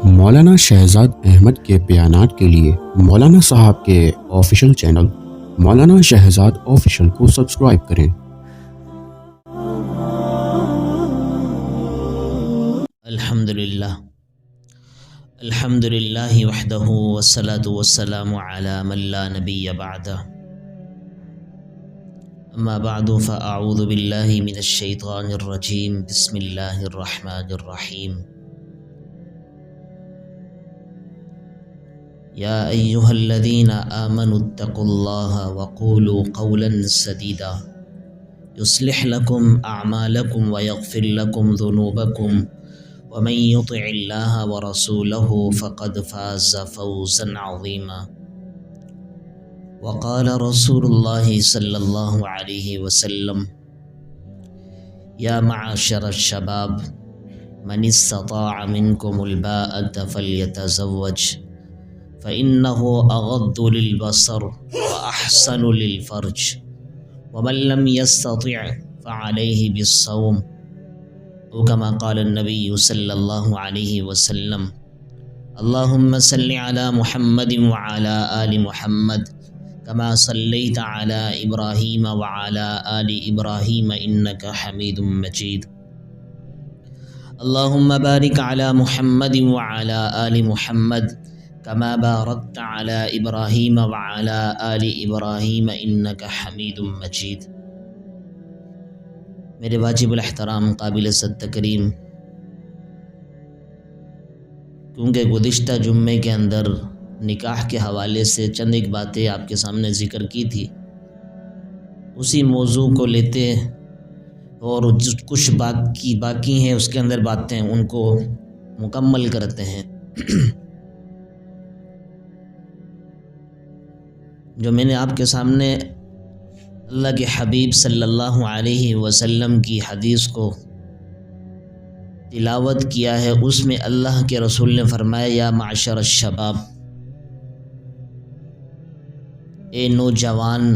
مولانا شہزاد احمد کے بیانات کے لیے مولانا صاحب کے آفیشیل چینل مولانا شہزاد آفیشیل کو سبسکرائب کریں۔ الحمدللہ وحدہ والصلاة والسلام علی من لا نبی بعدہ، اما بعد فاعوذ باللہ من الشیطان الرجیم، بسم اللہ الرحمن الرحیم۔ یا ایہا الذین آمنوا اتقوا اللہ وقولوا قولا سدیدا یصلح لکم اعمالکم ویغفر لکم ذنوبکم ومن یطع اللہ ورسولہ فقد فاز فوزا عظیما۔ وقال رسول اللہ صلی اللہ علیہ وسلم، یا معشر الشباب من استطاع منکم الباءۃ فلیتزوج فإنه أغض للبصر وأحسن للفرج ومن لم يستطع فعليه بالصوم، أو كما قال النبي صلى الله عليه وسلم۔ اللهم صل على محمد وعلى آل محمد كما صليت على إبراهيم وعلى آل إبراهيم إنك حميد مجيد۔ اللهم بارك على محمد وعلى آل محمد كما باركت على إبراهيم وعلى آل إبراهيم إنك حميد مجيد۔ میرے واجب الاحترام قابل صد تکریم، کیونکہ گزشتہ جمعے کے اندر نکاح کے حوالے سے چند ایک باتیں آپ کے سامنے ذکر کی تھی، اسی موضوع کو لیتے اور کچھ باقی ہیں اس کے اندر باتیں ان کو مکمل کرتے ہیں۔ جو میں نے آپ کے سامنے اللہ کے حبیب صلی اللہ علیہ وسلم کی حدیث کو تلاوت کیا ہے، اس میں اللہ کے رسول نے فرمایا، یا معشر الشباب، اے نوجوان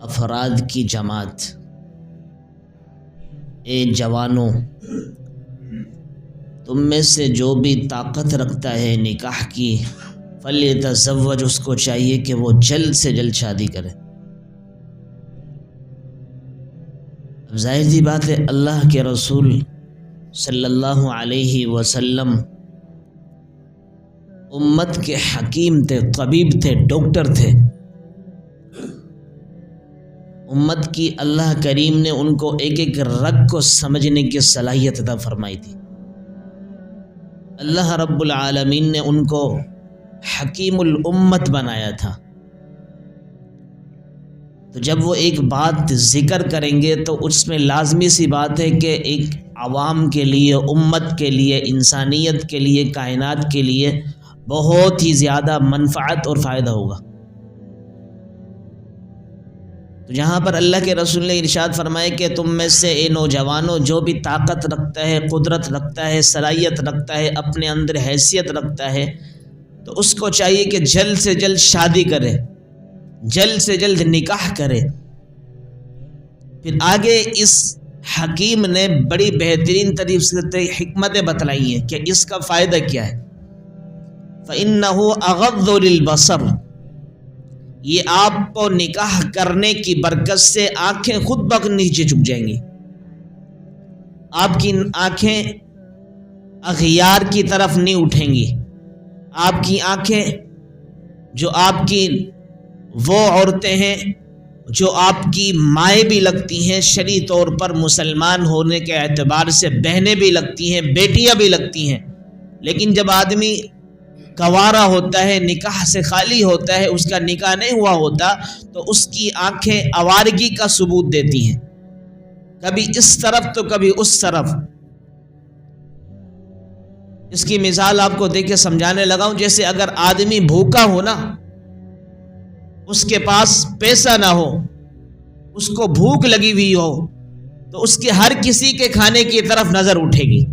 افراد کی جماعت، اے جوانوں، تم میں سے جو بھی طاقت رکھتا ہے نکاح کی، فلیتزوج، اس کو چاہیے کہ وہ جلد سے جلد شادی کرے۔ اب ظاہر سی بات ہے، اللہ کے رسول صلی اللہ علیہ وسلم امت کے حکیم تھے، طبیب تھے، ڈاکٹر تھے۔ امت کی اللہ کریم نے ان کو ایک ایک رگ کو سمجھنے کی صلاحیت عطا فرمائی تھی۔ اللہ رب العالمین نے ان کو حکیم الامت بنایا تھا۔ تو جب وہ ایک بات ذکر کریں گے تو اس میں لازمی سی بات ہے کہ ایک عوام کے لیے، امت کے لیے، انسانیت کے لیے، کائنات کے لیے بہت ہی زیادہ منفعت اور فائدہ ہوگا۔ تو جہاں پر اللہ کے رسول نے ارشاد فرمایا کہ تم میں سے اے نوجوانوں، جو بھی طاقت رکھتا ہے، قدرت رکھتا ہے، صلاحیت رکھتا ہے، اپنے اندر حیثیت رکھتا ہے، تو اس کو چاہیے کہ جلد سے جلد شادی کرے، جلد سے جلد نکاح کرے۔ پھر آگے اس حکیم نے بڑی بہترین طریقے سے حکمتیں بتلائی ہیں کہ اس کا فائدہ کیا ہے۔ فَإِنَّهُ أَغَضُّ لِلْبَصَرِ، یہ آپ کو نکاح کرنے کی برکت سے آنکھیں خود بخود نیچے جھک جائیں گی، آپ کی آنکھیں اغیار کی طرف نہیں اٹھیں گی۔ آپ کی آنکھیں، جو آپ کی وہ عورتیں ہیں جو آپ کی مائیں بھی لگتی ہیں، شرعی طور پر مسلمان ہونے کے اعتبار سے بہنیں بھی لگتی ہیں، بیٹیاں بھی لگتی ہیں، لیکن جب آدمی گوارا ہوتا ہے، نکاح سے خالی ہوتا ہے، اس کا نکاح نہیں ہوا ہوتا، تو اس کی آنکھیں آوارگی کا ثبوت دیتی ہیں، کبھی اس طرف تو کبھی اس طرف۔ اس کی مثال آپ کو دے کے سمجھانے لگا ہوں، جیسے اگر آدمی بھوکا ہو نا، اس کے پاس پیسہ نہ ہو، اس کو بھوک لگی ہوئی ہو، تو اس کے ہر کسی کے کھانے کی طرف نظر اٹھے گی۔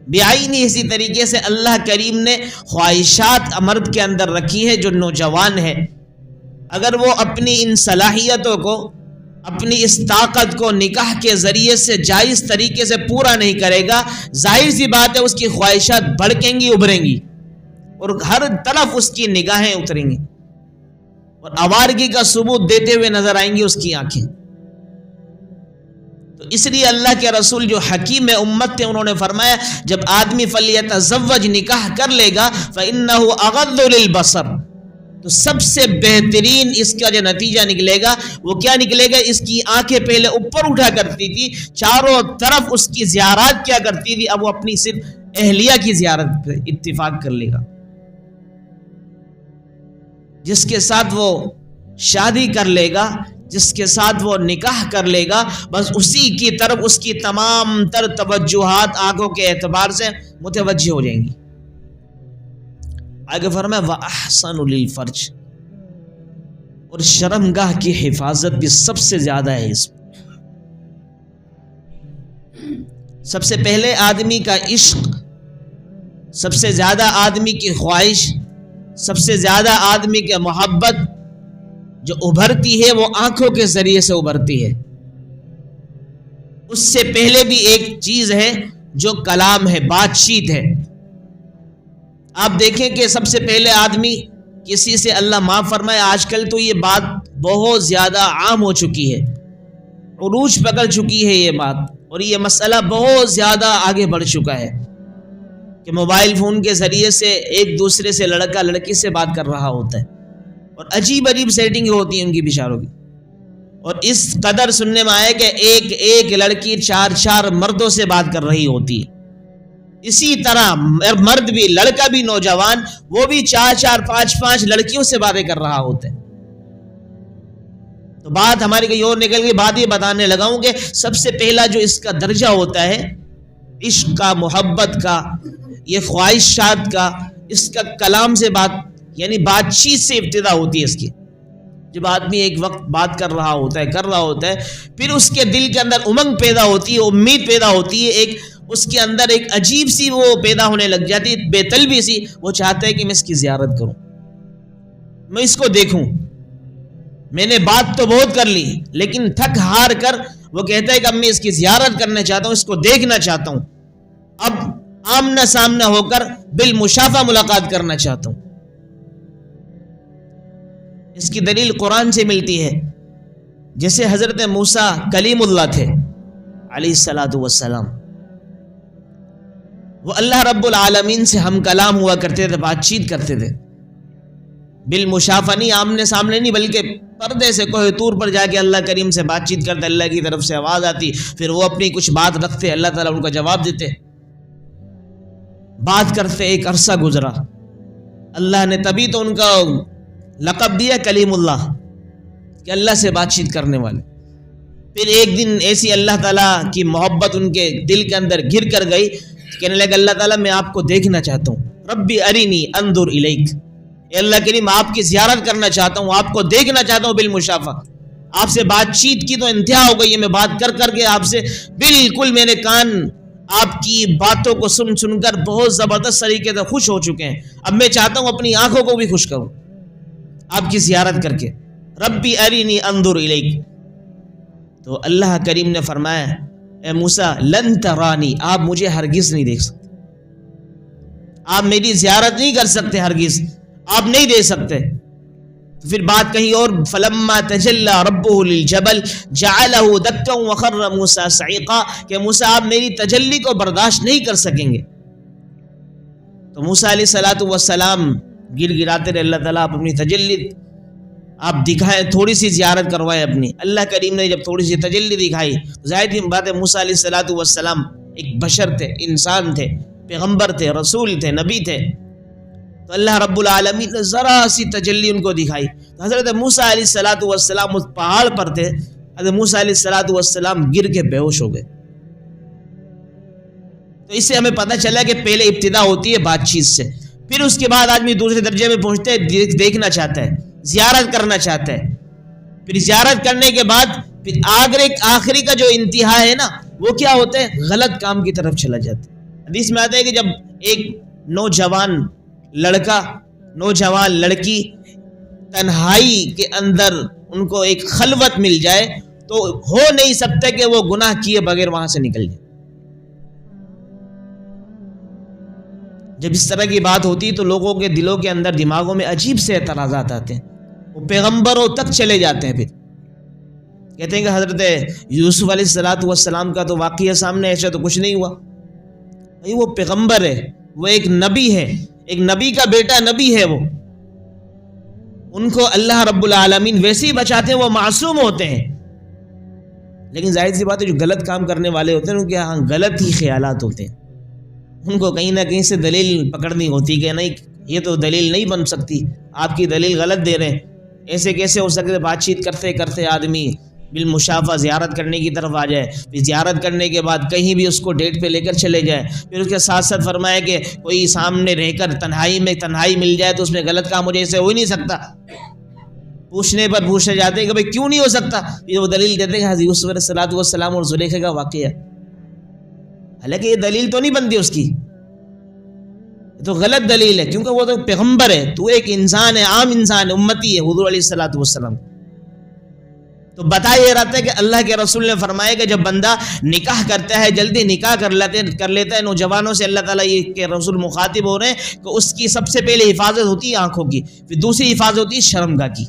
بیائی اسی طریقے سے اللہ کریم نے خواہشات مرد کے اندر رکھی ہے جو نوجوان ہے، اگر وہ اپنی ان صلاحیتوں کو اپنی اس طاقت کو نکاح کے ذریعے سے جائز طریقے سے پورا نہیں کرے گا، ظاہر سی بات ہے اس کی خواہشات بھڑکیں گی، ابھریں گی، اور ہر طرف اس کی نگاہیں اتریں گی اور آوارگی کا ثبوت دیتے ہوئے نظر آئیں گی اس کی آنکھیں۔ تو اس لیے اللہ کے رسول جو حکیم امت تھے انہوں نے فرمایا جب آدمی فلیتزوج نکاح کر لے گا فإنہ اغض للبصر، تو سب سے بہترین اس کا جو نتیجہ نکلے گا وہ کیا نکلے گا؟ اس کی آنکھیں پہلے اوپر اٹھا کرتی تھی، چاروں طرف اس کی زیارات کیا کرتی تھی، اب وہ اپنی صرف اہلیہ کی زیارت پہ اتفاق کر لے گا، جس کے ساتھ وہ شادی کر لے گا، جس کے ساتھ وہ نکاح کر لے گا، بس اسی کی طرف اس کی تمام تر توجہات آنکھوں کے اعتبار سے متوجہ ہو جائیں گی۔ آگے فرمایا وَأَحْسَنُ لِلْفَرْجِ، اور شرمگاہ کی حفاظت بھی سب سے زیادہ ہے اس میں۔ سب سے پہلے آدمی کا عشق، سب سے زیادہ آدمی کی خواہش، سب سے زیادہ آدمی کی محبت جو ابھرتی ہے وہ آنکھوں کے ذریعے سے ابھرتی ہے۔ اس سے پہلے بھی ایک چیز ہے جو کلام ہے، بات چیت ہے۔ آپ دیکھیں کہ سب سے پہلے آدمی کسی سے، اللہ معاف فرمائے آج کل تو یہ بات بہت زیادہ عام ہو چکی ہے، عروج پکڑ چکی ہے یہ بات، اور یہ مسئلہ بہت زیادہ آگے بڑھ چکا ہے کہ موبائل فون کے ذریعے سے ایک دوسرے سے لڑکا لڑکی سے بات کر رہا ہوتا ہے، اور عجیب عجیب سیٹنگ ہوتی ہیں ان کی بیچاروں کی، اور اس قدر سننے میں آیا کہ ایک لڑکی 4 مردوں سے بات کر رہی ہوتی ہے۔ اسی طرح مرد بھی، لڑکا بھی، نوجوان وہ بھی 4 5 لڑکیوں سے باتیں کر رہا ہوتا ہے۔ تو بات ہماری کہیں اور نکل گئی، بات یہ بتانے لگا ہوں کہ سب سے پہلا جو اس کا درجہ ہوتا ہے عشق کا، محبت کا، یہ خواہشات کا، اس کا کلام سے بات، یعنی بات چیت سے ابتدا ہوتی ہے اس کی۔ جب آدمی ایک وقت بات کر رہا ہوتا ہے پھر اس کے دل کے اندر امنگ پیدا ہوتی ہے، امید پیدا ہوتی ہے، ایک اس کے اندر ایک عجیب سی وہ پیدا ہونے لگ جاتی ہے، بے طلبی سی، وہ چاہتا ہے کہ میں اس کی زیارت کروں، میں اس کو دیکھوں۔ میں نے بات تو بہت کر لی لیکن تھک ہار کر وہ کہتا ہے کہ اب میں اس کی زیارت کرنا چاہتا ہوں، اس کو دیکھنا چاہتا ہوں، اب آمنا سامنا ہو کر بالمشافہ ملاقات کرنا چاہتا ہوں۔ اس کی دلیل قرآن سے ملتی ہے، جیسے حضرت موسیٰ کلیم اللہ تھے علیہ الصلاۃ والسلام، وہ اللہ رب العالمین سے ہم کلام ہوا کرتے تھے، بات چیت کرتے تھے، بالمشافہ نہیں، آمنے سامنے نہیں، بلکہ پردے سے کوہ طور پر جا کے اللہ کریم سے بات چیت کرتے، اللہ کی طرف سے آواز آتی، پھر وہ اپنی کچھ بات رکھتے، اللہ تعالیٰ ان کا جواب دیتے، بات کرتے، ایک عرصہ گزرا، اللہ نے تبھی تو ان کا لقب دیا کلیم اللہ، کہ اللہ سے بات چیت کرنے والے۔ پھر ایک دن ایسی اللہ تعالیٰ کی محبت ان کے دل کے اندر گر کر گئی، کہنے لگا اللہ تعالیٰ میں آپ کو دیکھنا چاہتا ہوں، ربی ارینی انظر الیک، اے اللہ کریم آپ کی زیارت کرنا چاہتا ہوں، آپ کو دیکھنا چاہتا ہوں بالمشافہ۔ آپ سے بات چیت کی تو انتہا ہو گئی ہے، میں بات کر کر کے آپ سے بالکل میرے کان آپ کی باتوں کو سن سن کر بہت زبردست طریقے سے خوش ہو چکے ہیں، اب میں چاہتا ہوں اپنی آنکھوں کو بھی خوش کروں آپ کی زیارت کر کے، ربی ارینی انظر الیک۔ تو اللہ کریم نے فرمایا اے موسیٰ لن ترانی، آپ مجھے ہرگز نہیں دیکھ سکتے، آپ میری زیارت نہیں کر سکتے، ہرگز آپ نہیں دے سکتے۔ تو پھر بات کہیں اور، فلما تجلی ربہ للجبل جعلہ دکا وخر موسیٰ صعیقا، کہ موسیٰ آپ میری تجلی کو برداشت نہیں کر سکیں گے۔ تو موسیٰ علیہ الصلوۃ والسلام گر گراتے رہے، اللہ تعالیٰ آپ اپنی تجلی آپ دکھائیں، تھوڑی سی زیارت کروائے اپنی۔ اللہ کریم نے جب تھوڑی سی تجلی دکھائی، ظاہر سی بات ہے موسیٰ علیہ الصلوۃ والسلام ایک بشر تھے، انسان تھے، پیغمبر تھے، رسول تھے، نبی تھے، تو اللہ رب العالمین نے ذرا سی تجلی ان کو دکھائی۔ تو حضرت موسیٰ علیہ الصلوۃ والسلام اس پہاڑ پر تھے، حضرت موسیٰ علیہ الصلوۃ والسلام گر کے بے ہوش ہو گئے۔ تو اس سے ہمیں پتہ چلا کہ پہلے ابتدا ہوتی ہے بات چیت سے، پھر اس کے بعد آدمی دوسرے درجے میں پہنچتے ہے، دیکھنا چاہتا ہے، زیارت کرنا چاہتا ہے، پھر زیارت کرنے کے بعد پھر آخری کا جو انتہا ہے نا، وہ کیا ہوتا ہے؟ غلط کام کی طرف چلا جاتا ہے۔ حدیث میں آتا ہے کہ جب ایک نوجوان لڑکا، نوجوان لڑکی تنہائی کے اندر ان کو ایک خلوت مل جائے تو ہو نہیں سکتا کہ وہ گناہ کیے بغیر وہاں سے نکل جائے. جب اس طرح کی بات ہوتی تو لوگوں کے دلوں کے اندر دماغوں میں عجیب سے اعتراضات آتے ہیں. وہ پیغمبروں تک چلے جاتے ہیں. پھر کہتے ہیں کہ حضرت یوسف علیہ السلام کا تو واقعہ سامنے، ایسا تو کچھ نہیں ہوا. بھائی وہ پیغمبر ہے، وہ ایک نبی ہے، ایک نبی کا بیٹا نبی ہے. وہ ان کو اللہ رب العالمین ویسے ہی بچاتے ہیں، وہ معصوم ہوتے ہیں. لیکن ظاہر سی بات ہے جو غلط کام کرنے والے ہوتے ہیں ان کے ہاں غلط ہی خیالات ہوتے ہیں. ان کو کہیں نہ کہیں سے دلیل پکڑنی ہوتی کہ نہیں یہ تو دلیل نہیں بن سکتی، آپ کی دلیل غلط دے رہے ہیں. ایسے کیسے ہو سکتے؟ بات چیت کرتے کرتے آدمی بالمشافہ زیارت کرنے کی طرف آ جائے، پھر زیارت کرنے کے بعد کہیں بھی اس کو ڈیٹ پہ لے کر چلے جائے. پھر اس کے ساتھ ساتھ فرمایا کہ کوئی سامنے رہ کر تنہائی مل جائے تو اس میں غلط کام ہو جائے، اسے ہو ہی نہیں سکتا. پوچھنے پر پوچھنے جاتے ہیں کہ بھئی کیوں نہیں ہو سکتا؟ پھر وہ دلیل دیتے ہیں حضرت یوسف علیہ السلام اور زلیخا کا واقعہ. حالانکہ یہ دلیل تو نہیں بنتی اس کی، یہ تو غلط دلیل ہے، کیونکہ وہ تو پیغمبر ہے، تو ایک انسان ہے، عام انسان ہے، امتی ہے حضور علیہ السلام. تو بتا یہ رہتا ہے کہ اللہ کے رسول نے فرمایا کہ جب بندہ نکاح کرتا ہے، جلدی نکاح کر لیتا ہے نوجوانوں سے، اللہ تعالیٰ یہ کہ رسول مخاطب ہو رہے ہیں کہ اس کی سب سے پہلے حفاظت ہوتی ہے آنکھوں کی، پھر دوسری حفاظت ہوتی ہے شرمگاہ کی.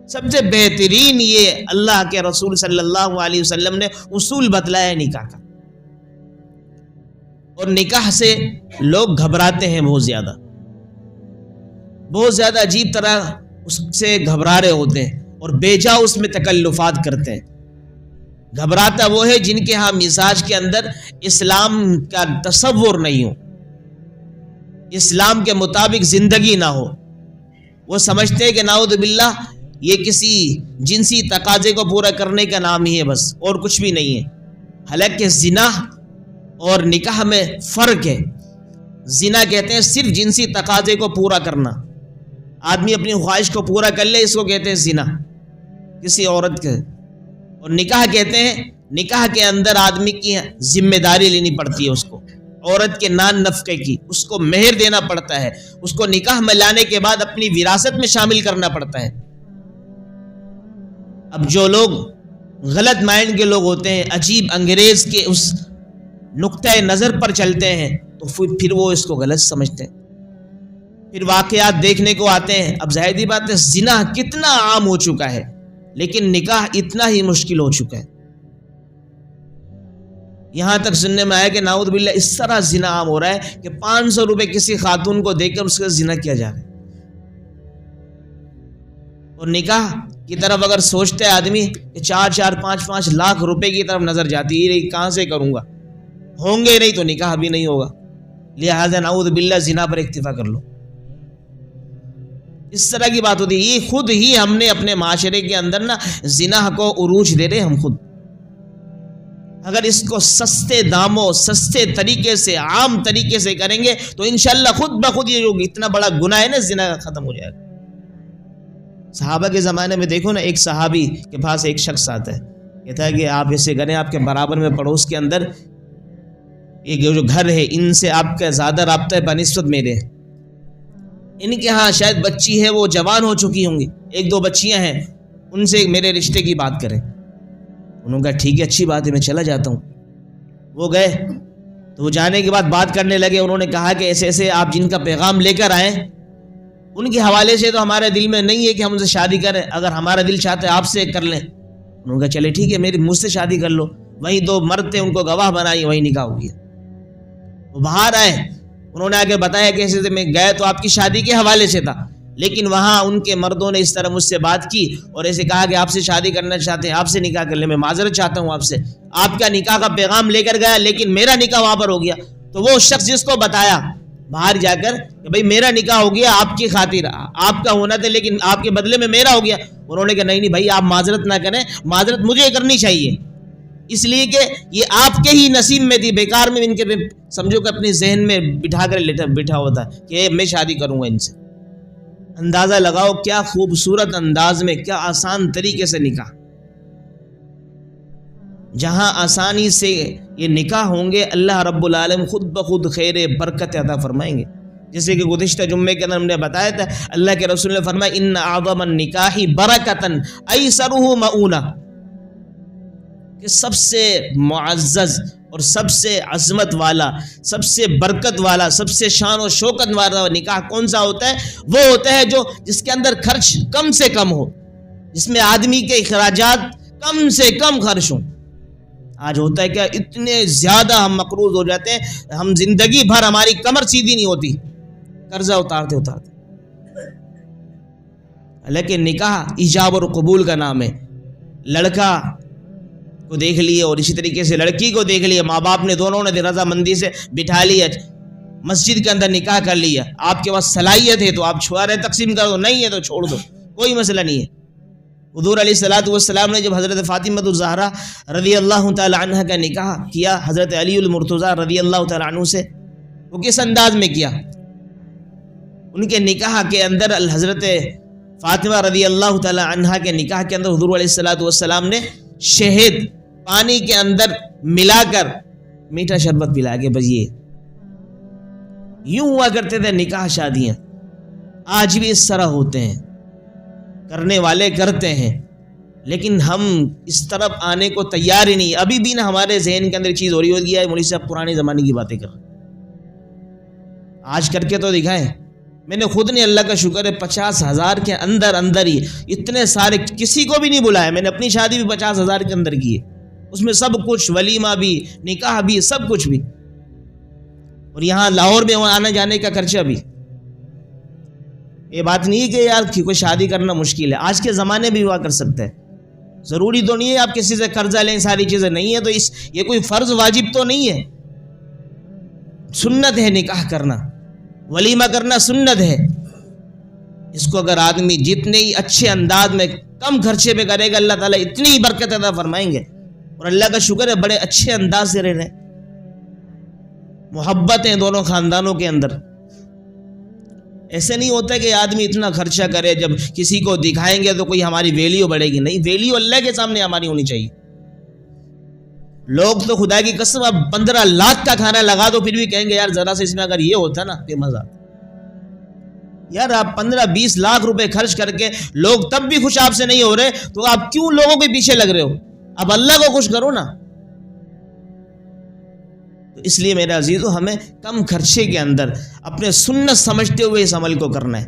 سب سے بہترین یہ اللہ کے رسول صلی اللہ علیہ وسلم نے اصول بتلایا ہے نکاح کا. اور نکاح سے لوگ گھبراتے ہیں بہت زیادہ عجیب طرح اس سے گھبرا رہے ہوتے ہیں اور بے جا اس میں تکلفات کرتے ہیں. گھبراتا وہ ہے جن کے ہاں مزاج کے اندر اسلام کا تصور نہیں ہو، اسلام کے مطابق زندگی نہ ہو. وہ سمجھتے ہیں کہ نعوذ باللہ یہ کسی جنسی تقاضے کو پورا کرنے کا نام ہی ہے بس، اور کچھ بھی نہیں ہے. حالانکہ زنا اور نکاح میں فرق ہے. زنا کہتے ہیں صرف جنسی تقاضے کو پورا کرنا، آدمی اپنی خواہش کو پورا کر لے، اس کو کہتے ہیں زنا کسی عورت کے. اور نکاح کہتے ہیں نکاح کے اندر آدمی کی ذمہ داری لینی پڑتی ہے، اس کو عورت کے نان نفقے کی، اس کو مہر دینا پڑتا ہے، اس کو نکاح میں لانے کے بعد اپنی وراثت میں شامل کرنا پڑتا ہے. اب جو لوگ غلط مائنڈ کے لوگ ہوتے ہیں، عجیب انگریز کے اس نقطۂ نظر پر چلتے ہیں، تو پھر وہ اس کو غلط سمجھتے ہیں. پھر واقعات دیکھنے کو آتے ہیں. اب ظاہری بات ہے زنا کتنا عام ہو چکا ہے، لیکن نکاح اتنا ہی مشکل ہو چکا ہے. یہاں تک سننے میں آیا کہ نعوذ باللہ اس طرح زنا عام ہو رہا ہے کہ 500 روپے کسی خاتون کو دے کر اس کا زنا کیا جا رہا ہے. اور نکاح کی طرف اگر سوچتا ہے آدمی کہ 4-5 لاکھ روپے کی طرف نظر جاتی ہے، کہاں سے کروں گا، ہوں گے نہیں تو نکاح بھی نہیں ہوگا، لہذا نعوذ باللہ زنا پر اکتفا کر لو. اس طرح کی بات ہوتی ہے. یہ خود ہی ہم نے اپنے معاشرے کے اندر نا زنا کو عروج دے رہے ہم خود. اگر اس کو سستے داموں، سستے طریقے سے، عام طریقے سے کریں گے تو انشاءاللہ خود بخود یہ جو اتنا بڑا گناہ ہے نا زنا ختم ہو جائے گا. صحابہ کے زمانے میں دیکھو نا، ایک صحابی کے پاس ایک شخص آتا ہے، کہتا ہے کہ آپ ایسے کریں، آپ کے برابر میں پڑوس کے اندر ایک جو گھر ہے، ان سے آپ کا زیادہ رابطہ ہے بنسبت میرے، ان کے ہاں شاید بچی ہے، وہ جوان ہو چکی ہوں گی، 1-2 بچیاں ہیں، ان سے میرے رشتے کی بات کریں. انہوں نے کہا ٹھیک ہے، اچھی بات ہے، میں چلا جاتا ہوں. وہ گئے تو وہ جانے کے بعد بات کرنے لگے. انہوں نے کہا کہ ایسے ایسے آپ جن کا پیغام لے کر آئیں، ان کے حوالے سے تو ہمارے دل میں نہیں ہے کہ ہم ان سے شادی کریں، اگر ہمارا دل چاہتا ہے آپ سے کر لیں. انہوں نے کہا چلے ٹھیک ہے، میری مجھ سے شادی کر لو. وہیں 2 مرد تھے، ان کو گواہ بنائی، وہیں نکاح ہو گیا. وہ باہر آئے، انہوں نے آگے بتایا کہ ایسے میں گئے تو آپ کی شادی کے حوالے سے تھا، لیکن وہاں ان کے مردوں نے اس طرح مجھ سے بات کی اور ایسے کہا کہ آپ سے شادی کرنا چاہتے ہیں، آپ سے نکاح کر لیں، میں معذرت چاہتا ہوں آپ سے. آپ کا نکاح کا پیغام لے کر گیا، لیکن میرا نکاح وہاں پر ہو گیا. تو وہ شخص جس کو بتایا باہر جا کر کہ بھئی میرا نکاح ہو گیا آپ کی خاطر، آپ کا ہونا تھا لیکن آپ کے بدلے میں میرا ہو گیا. انہوں نے کہا نہیں بھائی آپ معذرت نہ کریں، معذرت مجھے کرنی چاہیے، اس لیے کہ یہ آپ کے ہی نصیب میں تھی. بیکار میں ان کے سمجھو کہ اپنے ذہن میں بٹھا کر بٹھا ہوتا کہ میں شادی کروں گا ان سے. اندازہ لگاؤ کیا خوبصورت انداز میں، کیا آسان طریقے سے نکاح. جہاں آسانی سے یہ نکاح ہوں گے، اللہ رب العالمین خود بخود خیر برکت عطا فرمائیں گے. جیسے کہ گزشتہ جمعے کے اندر ہم نے بتایا تھا، اللہ کے رسول نے فرمایا ان اعظم النکاح برکتاً ایسرہ مؤونہ. کہ سب سے معزز اور سب سے عظمت والا، سب سے برکت والا، سب سے شان و شوکت والا نکاح کون سا ہوتا ہے؟ وہ ہوتا ہے جو جس کے اندر خرچ کم سے کم ہو، جس میں آدمی کے اخراجات کم سے کم خرچ ہوں۔ آج ہوتا ہے کیا، اتنے زیادہ ہم مقروض ہو جاتے ہیں، ہم زندگی بھر ہماری کمر سیدھی نہیں ہوتی قرضہ اتارتے اتارتے۔ لیکن نکاح ایجاب اور قبول کا نام ہے۔ لڑکا کو دیکھ لیے اور اسی طریقے سے لڑکی کو دیکھ لیے، ماں باپ نے دونوں نے رضامندی سے بٹھا لیا، مسجد کے اندر نکاح کر لیا۔ آپ کے پاس صلاحیت ہے تو آپ چھوارے تقسیم کر دو، نہیں ہے تو چھوڑ دو، کوئی مسئلہ نہیں ہے۔ حضور علیہ الصلوۃ والسلام نے جب حضرت فاطمہ الزہرا رضی اللہ تعالی عنہ کا نکاح کیا حضرت علی المرتضیٰ رضی اللہ تعالی عنہ سے، وہ کس انداز میں کیا؟ ان کے نکاح کے اندر حضرت فاطمہ رضی اللہ تعالی عنہ کے نکاح کے اندر حضور علیہ الصلوۃ والسلام نے شہد پانی کے اندر ملا کر میٹھا شربت پلا کے، بس یہ یوں ہوا کرتے تھے نکاح شادیاں۔ آج بھی اس طرح ہوتے ہیں، کرنے والے کرتے ہیں، لیکن ہم اس طرف آنے کو تیار ہی نہیں۔ ابھی بھی نا ہمارے ذہن کے اندر چیز ہو رہی ہوتی ہے، مولوی صاحب پرانے زمانے کی باتیں کر رہے ہیں، آج کر کے تو دکھائیں۔ میں نے خود نے، اللہ کا شکر ہے، 50,000 کے اندر ہی اتنے سارے، کسی کو بھی نہیں بلایا۔ میں نے اپنی شادی بھی 50,000 کے اندر کی ہے، اس میں سب کچھ، ولیمہ بھی، نکاح بھی، سب کچھ بھی، اور یہاں لاہور میں آنے جانے کا خرچہ بھی۔ یہ بات نہیں کہ یار کوئی شادی کرنا مشکل ہے، آج کے زمانے بھی ہوا کر سکتا ہے، ضروری تو نہیں ہے آپ کسی سے قرضہ لیں، ساری چیزیں نہیں ہے تو یہ کوئی فرض واجب تو نہیں ہے، سنت ہے نکاح کرنا، ولیمہ کرنا سنت ہے۔ اس کو اگر آدمی جتنے ہی اچھے انداز میں کم خرچے پہ کرے گا، اللہ تعالیٰ اتنی ہی برکت عطا فرمائیں گے۔ اور اللہ کا شکر ہے بڑے اچھے انداز سے رہ رہے ہیں، محبت ہیں دونوں خاندانوں کے اندر۔ ایسے نہیں ہوتا کہ آدمی اتنا خرچہ کرے، جب کسی کو دکھائیں گے تو کوئی ہماری ویلیو بڑھے گی، نہیں، ویلیو اللہ کے سامنے ہماری ہونی چاہیے۔ لوگ تو خدا کی قسم اب 15 لاکھ کا کھانا لگا دو پھر بھی کہیں گے یار ذرا سے اس میں اگر یہ ہوتا نا پھر مزہ آتا۔ یار آپ 15-20 لاکھ روپے خرچ کر کے لوگ تب بھی خوش آپ سے نہیں ہو رہے تو آپ کیوں لوگوں کے پیچھے لگ رہے ہو؟ اب اللہ کو خوش کرو نا۔ تو اس لیے میرے عزیزو، ہمیں کم خرچے کے اندر اپنے سنت سمجھتے ہوئے اس عمل کو کرنا ہے۔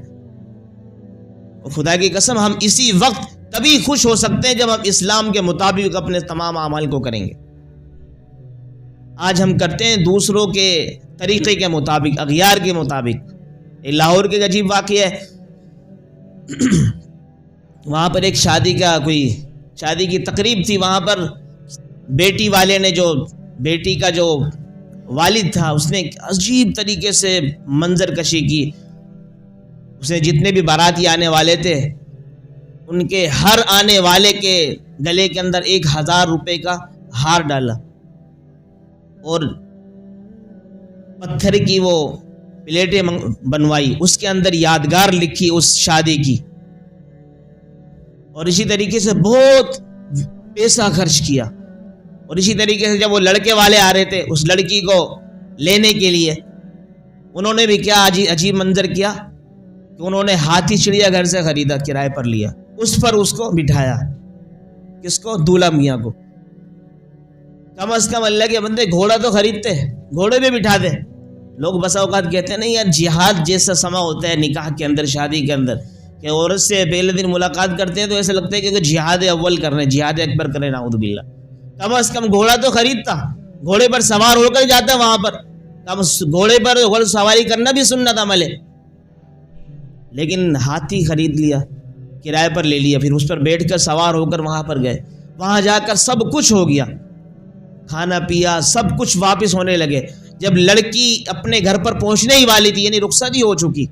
اور خدا کی قسم ہم اسی وقت تبھی خوش ہو سکتے ہیں جب ہم اسلام کے مطابق اپنے تمام اعمال کو کریں گے۔ آج ہم کرتے ہیں دوسروں کے طریقے کے مطابق، اغیار کے مطابق۔ لاہور کے عجیب واقعہ ہے، وہاں پر ایک شادی کی تقریب تھی، وہاں پر بیٹی والے نے، جو بیٹی کا جو والد تھا، اس نے عجیب طریقے سے منظر کشی کی۔ اس نے جتنے بھی باراتی آنے والے تھے ان کے ہر آنے والے کے گلے کے اندر 1,000 روپے کا ہار ڈالا اور پتھر کی وہ پلیٹیں بنوائی، اس کے اندر یادگار لکھی اس شادی کی، اور اسی طریقے سے بہت پیسہ خرچ کیا۔ اور اسی طریقے سے جب وہ لڑکے والے آ رہے تھے اس لڑکی کو لینے کے لیے، انہوں نے بھی کیا عجیب منظر کیا کہ انہوں نے ہاتھی چڑیا گھر سے خریدا، کرائے پر لیا، اس پر اس کو بٹھایا۔ کس کو؟ دولہا میاں کو۔ کم از کم اللہ کے بندے گھوڑا تو خریدتے، گھوڑے پہ بٹھا دے۔ لوگ بسا اوقات کہتے ہیں نہیں یار جہاد جیسا سما ہوتا ہے نکاح کے اندر، شادی کے اندر، کہ عورت سے پہلے دن ملاقات کرتے ہیں تو ایسا لگتا ہے کہ جہاد اول کر رہے ہیں، جہاد اکبر کر رہے ہیں، نعوذ باللہ۔ کم از کم گھوڑا تو خریدتا، گھوڑے پر سوار ہو کر جاتا وہاں پر، گھوڑے پر سواری کرنا بھی سنت عمل ہے، لیکن ہاتھی خرید لیا، کرائے پر لے لیا، پھر اس پر بیٹھ کر سوار ہو کر وہاں پر گئے۔ وہاں جا کر سب کچھ ہو گیا، کھانا پیا سب کچھ واپس ہونے لگے۔ جب لڑکی اپنے گھر پر پہنچنے ہی والی تھی، یعنی رخصت ہی ہو چکی،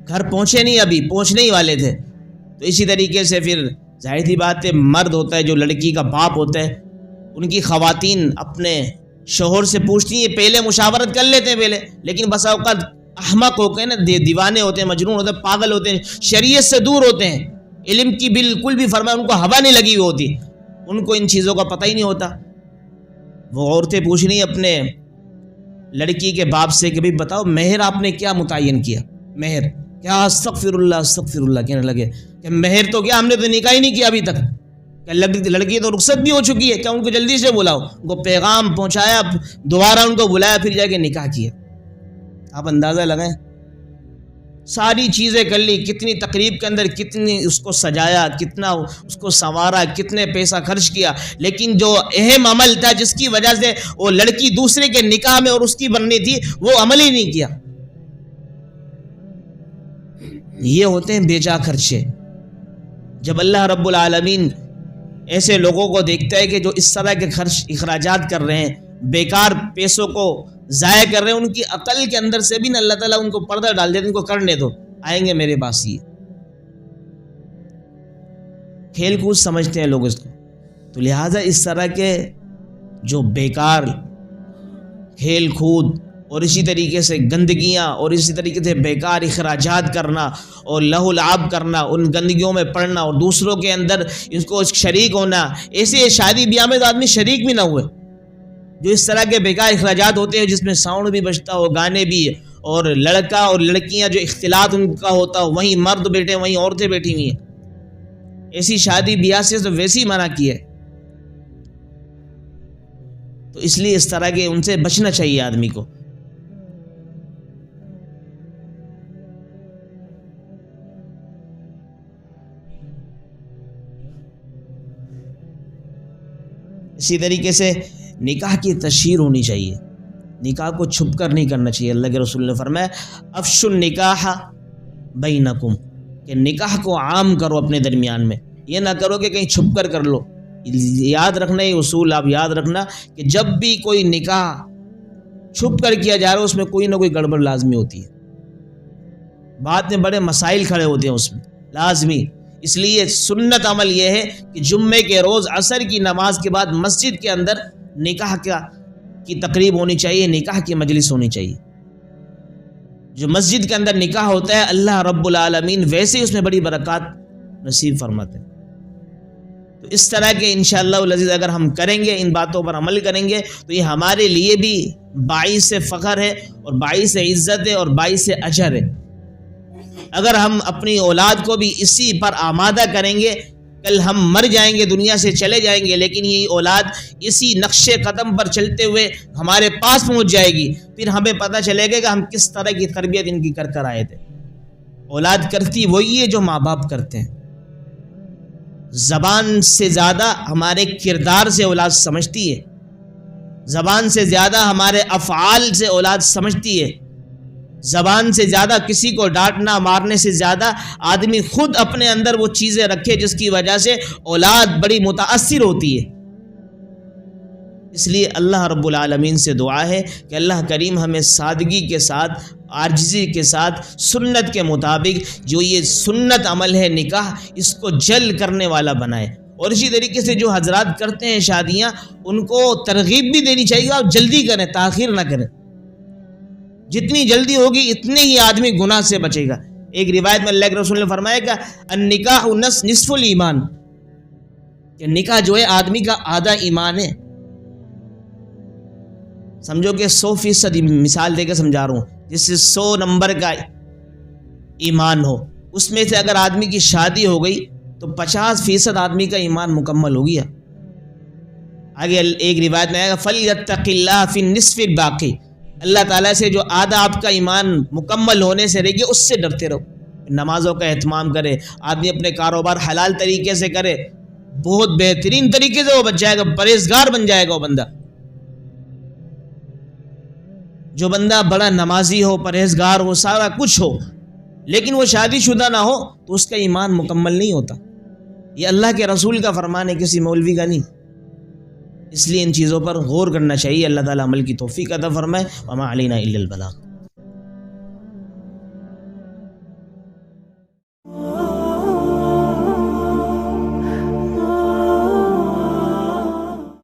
گھر پہنچے نہیں، ابھی پہنچنے ہی والے تھے، تو اسی طریقے سے پھر ظاہر سی بات ہے مرد ہوتا ہے جو لڑکی کا باپ ہوتا ہے، ان کی خواتین اپنے شوہر سے پوچھتی ہیں، پہلے مشاورت کر لیتے ہیں پہلے، لیکن بسا اوقات احمق ہو کے نا، دیوانے ہوتے ہیں، مجنون ہوتے ہیں، پاگل ہوتے ہیں، شریعت سے دور ہوتے ہیں، علم کی بالکل بھی فرمایا ان کو ہوا نہیں لگی ہوئی ہوتی، ان کو ان چیزوں کا پتہ ہی نہیں ہوتا۔ وہ عورتیں پوچھ رہی ہیں اپنے لڑکی کے باپ سے کہ بھئی بتاؤ مہر آپ نے کیا متعین کیا؟ مہر کیا؟ استغفر اللہ کہنے لگے کہ مہر تو کیا، ہم نے تو نکاح ہی نہیں کیا ابھی تک، کہ لڑکی تو رخصت بھی ہو چکی ہے، کیا ان کو جلدی سے بلاؤ، ان کو پیغام پہنچایا، دوبارہ ان کو بلایا، پھر جا کے نکاح کیا۔ آپ اندازہ لگائیں، ساری چیزیں کر لی، کتنی تقریب کے اندر کتنی اس کو سجایا، کتنا اس کو سنوارا، کتنے پیسہ خرچ کیا، لیکن جو اہم عمل تھا جس کی وجہ سے وہ لڑکی دوسرے کے نکاح میں اور اس کی بننی تھی، وہ عمل ہی نہیں کیا۔ یہ ہوتے ہیں بے جا خرچے۔ جب اللہ رب العالمین ایسے لوگوں کو دیکھتا ہے کہ جو اس طرح کے خرچ اخراجات کر رہے ہیں، بیکار پیسوں کو ضائع کر رہے ہیں، ان کی عقل کے اندر سے بھی نہ اللہ تعالیٰ ان کو پردہ ڈال دیتے، ان کو کرنے دو، آئیں گے میرے پاس۔ یہ کھیل کود سمجھتے ہیں لوگ اس کو، تو لہٰذا اس طرح کے جو بیکار کھیل کود اور اسی طریقے سے گندگیاں اور اسی طریقے سے بیکار اخراجات کرنا اور لہو لعب کرنا، ان گندگیوں میں پڑنا اور دوسروں کے اندر اس کو شریک ہونا، ایسے شادی بیاہ میں تو آدمی شریک بھی نہ ہوئے، جو اس طرح کے بیکار اخراجات ہوتے ہیں جس میں ساؤنڈ بھی بجتا ہو، گانے بھی، اور لڑکا اور لڑکیاں جو اختلاط ان کا ہوتا ہو، وہیں مرد بیٹھے وہیں عورتیں بیٹھی ہوئی ہیں، ایسی شادی بیاہ سے تو ویسی ہی منع کی ہے۔ تو اس لیے اس طرح کے ان سے بچنا چاہیے آدمی کو۔ اسی طریقے سے نکاح کی تشہیر ہونی چاہیے، نکاح کو چھپ کر نہیں کرنا چاہیے۔ اللہ کے رسول نے فرمایا افشوا النکاح بینکم، کہ نکاح کو عام کرو اپنے درمیان میں، یہ نہ کرو کہ کہیں چھپ کر لو۔ یاد رکھنا یہ اصول، آپ یاد رکھنا کہ جب بھی کوئی نکاح چھپ کر کیا جا رہا ہے اس میں کوئی نہ کوئی گڑبڑ لازمی ہوتی ہے، بعد میں بڑے مسائل کھڑے ہوتے ہیں اس میں لازمی۔ اس لیے سنت عمل یہ ہے کہ جمعے کے روز عصر کی نماز کے بعد مسجد کے اندر نکاح کی تقریب ہونی چاہیے، نکاح کی مجلس ہونی چاہیے۔ جو مسجد کے اندر نکاح ہوتا ہے اللہ رب العالمین ویسے ہی اس میں بڑی برکات نصیب فرماتے ہیں۔ تو اس طرح کے انشاءاللہ العزیز اگر ہم کریں گے، ان باتوں پر عمل کریں گے، تو یہ ہمارے لیے بھی باعث فخر ہے اور باعث عزت ہے اور باعث اجر ہے۔ اگر ہم اپنی اولاد کو بھی اسی پر آمادہ کریں گے، کل ہم مر جائیں گے، دنیا سے چلے جائیں گے، لیکن یہ اولاد اسی نقش قدم پر چلتے ہوئے ہمارے پاس پہنچ جائے گی، پھر ہمیں پتہ چلے گا کہ ہم کس طرح کی تربیت ان کی کر آئے تھے۔ اولاد کرتی وہی ہے جو ماں باپ کرتے ہیں۔ زبان سے زیادہ ہمارے کردار سے اولاد سمجھتی ہے، زبان سے زیادہ ہمارے افعال سے اولاد سمجھتی ہے، زبان سے زیادہ کسی کو ڈانٹنا مارنے سے زیادہ آدمی خود اپنے اندر وہ چیزیں رکھے جس کی وجہ سے اولاد بڑی متاثر ہوتی ہے۔ اس لیے اللہ رب العالمین سے دعا ہے کہ اللہ کریم ہمیں سادگی کے ساتھ، عاجزی کے ساتھ، سنت کے مطابق جو یہ سنت عمل ہے نکاح، اس کو جل کرنے والا بنائے۔ اور اسی طریقے سے جو حضرات کرتے ہیں شادیاں، ان کو ترغیب بھی دینی چاہیے، اور جلدی کریں، تاخیر نہ کریں۔ جتنی جلدی ہوگی اتنے ہی آدمی گناہ سے بچے گا۔ ایک روایت میں اللہ کے رسول نے فرمایا کہ النکاح نصف الایمان، کہ نکاح جو ہے آدمی کا آدھا ایمان ہے۔ سمجھو کہ 100% مثال دے کے سمجھا رہا ہوں، جس سے 100 نمبر کا ایمان ہو، اس میں سے اگر آدمی کی شادی ہو گئی تو 50% آدمی کا ایمان مکمل ہو گیا۔ آگے ایک روایت میں آئے گا فَلْيَتَّقِ اللَّهَ فِي النِّصْفِ الْبَاقِي، اللہ تعالیٰ سے جو آدھا آپ کا ایمان مکمل ہونے سے رہ گیا اس سے ڈرتے رہو۔ نمازوں کا اہتمام کرے، آدمی اپنے کاروبار حلال طریقے سے کرے، بہت بہترین طریقے سے وہ بچ جائے گا، پرہیزگار بن جائے گا وہ بندہ۔ جو بندہ بڑا نمازی ہو، پرہیزگار ہو، سارا کچھ ہو، لیکن وہ شادی شدہ نہ ہو تو اس کا ایمان مکمل نہیں ہوتا۔ یہ اللہ کے رسول کا فرمان ہے، کسی مولوی کا نہیں۔ اس لیے ان چیزوں پر غور کرنا چاہیے۔ اللہ تعالیٰ عمل کی توفیق عطا فرمائے۔ وما علینا الا البلاغ۔